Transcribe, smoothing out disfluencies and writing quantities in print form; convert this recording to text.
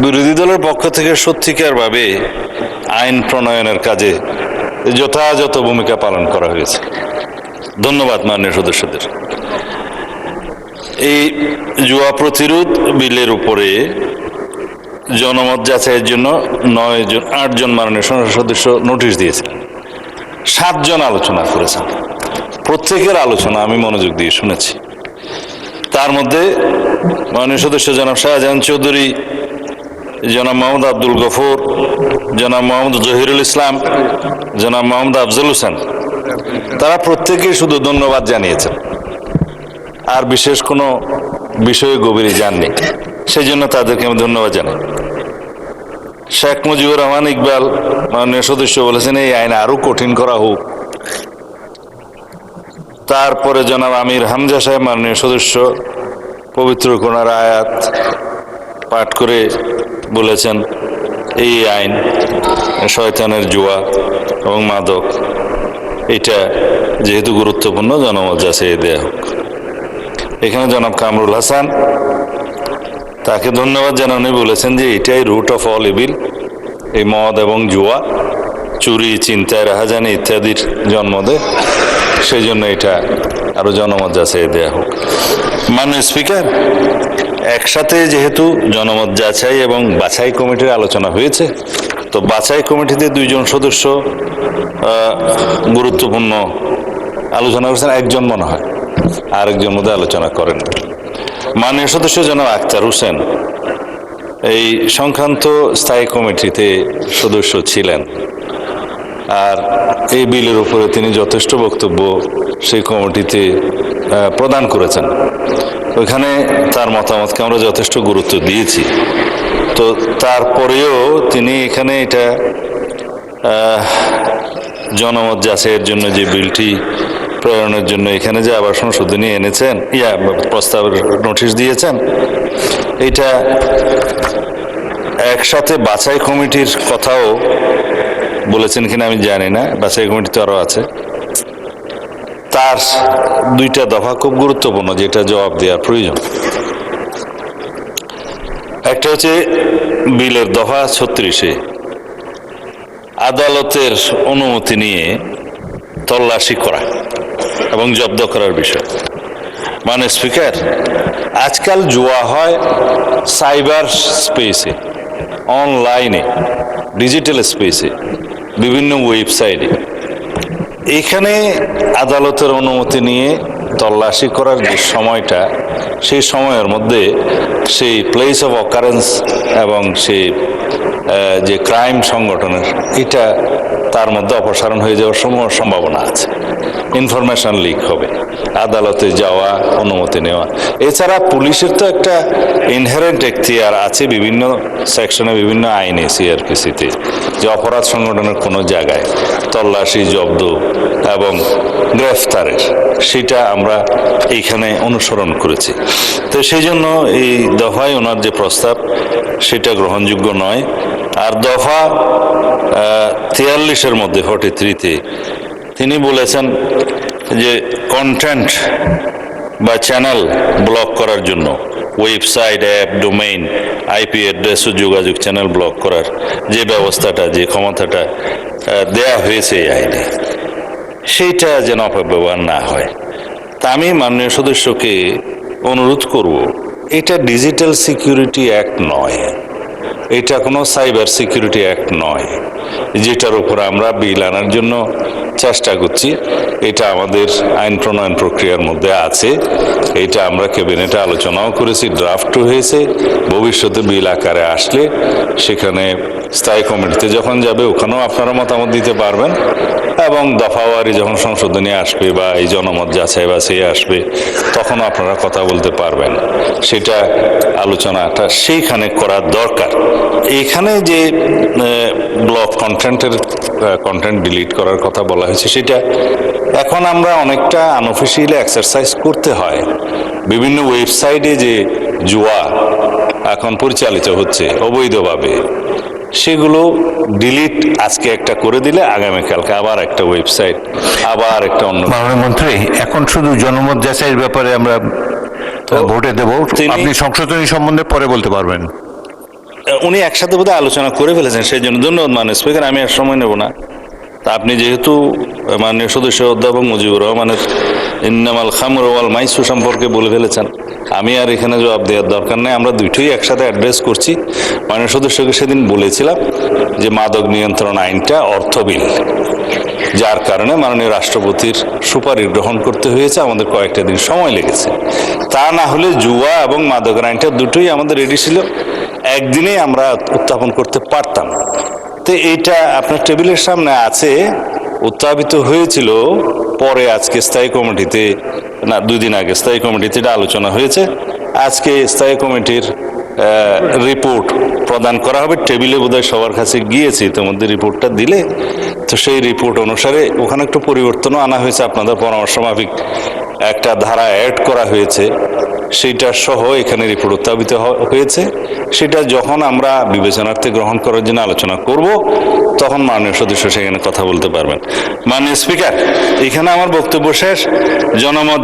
বিরোধী দলের পক্ষ থেকে সত্যিকারভাবে আইন প্রণয়নের কাজে যথাযথ ভূমিকা পালন করা হয়েছে। ধন্যবাদ মাননীয় সদস্যদের। এই জুয়া প্রতিরোধ বিলের উপরে জনমত যাচাইয়ের জন্য 8 জন মাননীয় সংসদ সদস্য নোটিশ দিয়েছিলেন। 7 জন আলোচনা করেছেন। প্রত্যেকের আলোচনা আমি মনোযোগ দিয়ে শুনেছি। তার মধ্যে মাননীয় সদস্য জনাব শাহজাহান চৌধুরী, জনাব মোহাম্মদ আব্দুল গফুর, জনাব মোহাম্মদ জহিরুল ইসলাম, জনাব মোহাম্মদ আফজল হোসেন, তারা প্রত্যেকেই শুধু ধন্যবাদ জানিয়েছেন, আর বিশেষ কোনো বিষয়ে গভীরে যাননি। সেই জন্য তাদেরকে আমি ধন্যবাদ জানাই। শেখ মুজিবুর রহমান ইকবাল মাননীয় সদস্য বলেছেন এই আইন আরো কঠিন করা হোক। তারপরে জনাব আমির হামজা সাহেব মাননীয় সদস্য পবিত্র কোরআনের আয়াত পাঠ করে বলেছেন এই আইন শয়তানের জুয়া এবং মাদক এটা যেহেতু গুরুত্বপূর্ণ জনমত যাচাই দেয়া হোক। এখানে জনাব কামরুল হাসান, তাকে ধন্যবাদ জানানো, বলেছেন যে এটাই রুট অফ অল ইভিল, এই মদ এবং জুয়া, চুরি, চিন্তায়, রাহাজানি ইত্যাদির জন্ম দেয়, সেই জন্য এটা আরো জনমত যাচাই দেয়া হোক। মাননীয় স্পিকার, একসাথে যেহেতু জনমত যাচাই এবং বাছাই কমিটির আলোচনা হয়েছে, তো বাছাই কমিটিতে 2 জন সদস্য গুরুত্বপূর্ণ আলোচনা করেছেন, একজন মনে হয় আরেকজন মধ্যে আলোচনা করেন। মাননীয় সদস্য জনাব আখতার হোসেন এই সংক্রান্ত স্থায়ী কমিটিতে সদস্য ছিলেন, আর এই বিলের উপরে তিনি যথেষ্ট বক্তব্য সেই কমিটিতে প্রদান করেছেন। ওইখানে তার মতামতকে আমরা যথেষ্ট গুরুত্ব দিয়েছি। তো তারপরেও তিনি এখানে এটা জনমত যাচাইয়ের জন্য যে বিলটি প্রেরণের জন্য এখানে যে আবার সংশোধনী এনেছেন, প্রস্তাবের নোটিশ দিয়েছেন, এটা একসাথে বাছাই কমিটির কথাও বলেছেন কিনা আমি জানি না, বাছাই কমিটি তো আরো আছে। তার 2টা দফা খুব গুরুত্বপূর্ণ, যেটা জবাব দেওয়ার প্রয়োজন। একটা হচ্ছে বিলের দফা 36-এ আদালতের অনুমতি নিয়ে তল্লাশি করা এবং জব্দ করার বিষয়। মানে স্পিকার, আজকাল জুয়া হয় সাইবার স্পেসে, অনলাইনে, ডিজিটাল স্পেসে, বিভিন্ন ওয়েবসাইটে। এখানে আদালতের অনুমতি নিয়ে তল্লাশি করার যে সময়টা, সেই সময়ের মধ্যে সেই প্লেস অফ অকারেন্স এবং সেই যে ক্রাইম সংগঠনের, এটা তার মধ্যে অপসারণ হয়ে যাওয়ার সম্ভাবনা আছে। ইনফরমেশন লিক হবে, আদালতে যাওয়া, অনুমতি নেওয়া। এছাড়া পুলিশের তো একটা ইনহেরেন্ট এখতিয়ার আছে বিভিন্ন সেকশনে, বিভিন্ন আইনে, সিআরপিসিতে, যে অপরাধ সংগঠনের কোনো জায়গায় তল্লাশি, জব্দ এবং গ্রেফতারের, সেটা আমরা এইখানে অনুসরণ করেছি। তো সেই জন্য এই দফায় ওনার যে প্রস্তাব, সেটা গ্রহণযোগ্য নয়। আর দফা 43-এর মধ্যে 43-তে তিনি বলেছেন যে কন্টেন্ট বা চ্যানেল ব্লক করার জন্য website, app, domain, IP address ও যোগাযোগ চ্যানেল ব্লক করার যে ব্যবস্থাটা, যে ক্ষমতাটা দেয়া হয়েছে এই আইনে, সেইটা যেন অপব্যবহার না হয়। তা আমি মাননীয় সদস্যকে অনুরোধ করব, এটা ডিজিটাল সিকিউরিটি অ্যাক্ট নয়, এটা কোনো সাইবার সিকিউরিটি অ্যাক্ট নয়, যেটার উপর আমরা বিল আনার জন্য চেষ্টা করছি। এটা আমাদের আইন প্রণয়ন প্রক্রিয়ার মধ্যে আছে, এটা আমরা ক্যাবিনেটে আলোচনাও করেছি, ড্রাফটও হয়েছে। ভবিষ্যতে বিল আকারে আসলে সেখানে স্থায়ী কমিটিতে যখন যাবে, ওখানেও আপনারা মতামত দিতে পারবেন, এবং দফাওয়ারি যখন সংশোধনী আসবে বা এই জনমত যাচাই বাছাই আসবে, তখনও আপনারা কথা বলতে পারবেন। সেটা আলোচনাটা সেইখানে করার দরকার। এইখানে যে ব্লক কন্টেন্ট ডিলিট করার কথা বলা হয়েছে, সেটা এখন আমরা অনেকটা আনঅফিসিয়ালি এক্সারসাইজ করতে হয়। বিভিন্ন ওয়েবসাইটে যে জুয়া এখন পরিচালিত হচ্ছে অবৈধভাবে, সেগুলো ডিলিট আজকে একটা করে দিলে আগামীকালকে আবার একটা ওয়েবসাইট, আবার একটা অন্য। মাননীয় মন্ত্রী, এখন শুধু জনমত যাচাইয়ের ব্যাপারে আমরা ভোটে দেব, আপনি সংশোধনী সম্বন্ধে পরে বলতে পারবেন। উনি একসাথে বোধহয় আলোচনা করে ফেলেছেন, সেই জন্য ধন্যবাদ মাননীয় স্পিকার, আমি আর সময় নেব না। তা আপনি যেহেতু মাননীয় সদস্য অধ্যাপক মুজিবুর রহমানের ইন্নামাল খামর ওয়াল মাইসু সম্পর্কে বলে ফেলেছেন, আমি আর এখানে জবাব দেওয়ার দরকার নেই। আমরা দুইটাই একসাথে অ্যাড্রেস করছি। মাননীয় সদস্যকে সেদিন বলেছিলাম যে মাদক নিয়ন্ত্রণ আইনটা অর্থ বিল, যার কারণে মাননীয় রাষ্ট্রপতির সুপারিশ গ্রহণ করতে হয়েছে, আমাদের কয়েকটা দিন সময় লেগেছে। তা না হলে জুয়া এবং মাদকের আইনটা দুটোই আমাদের রেডি ছিল, একদিনেই আমরা উত্থাপন করতে পারতাম। তো এইটা আপনার টেবিলের সামনে আছে, উত্থাপিত হয়েছিল পরে আজকে স্থায়ী কমিটিতে, না 2 দিন আগে স্থায়ী কমিটিতে এটা আলোচনা হয়েছে। আজকে স্থায়ী কমিটির রিপোর্ট প্রদান করা হবে। টেবিলে বোধহয় সবার কাছে গিয়েছে, ইতিমধ্যে রিপোর্টটা দিলে তো সেই রিপোর্ট অনুসারে ওখানে একটু পরিবর্তনও আনা হয়েছে, আপনাদের পরামর্শ মাফিক একটা ধারা অ্যাড করা হয়েছে, সেইটা সহ এখানে রিপোর্ট উত্থাপিত হয়েছে। সেটা যখন আমরা বিবেচনার্থে গ্রহণ করার জন্য আলোচনা করব, তখন মাননীয় সদস্য সেখানে কথা বলতে পারবেন। মাননীয় স্পিকার, এখানে আমার বক্তব্য শেষ। জনমত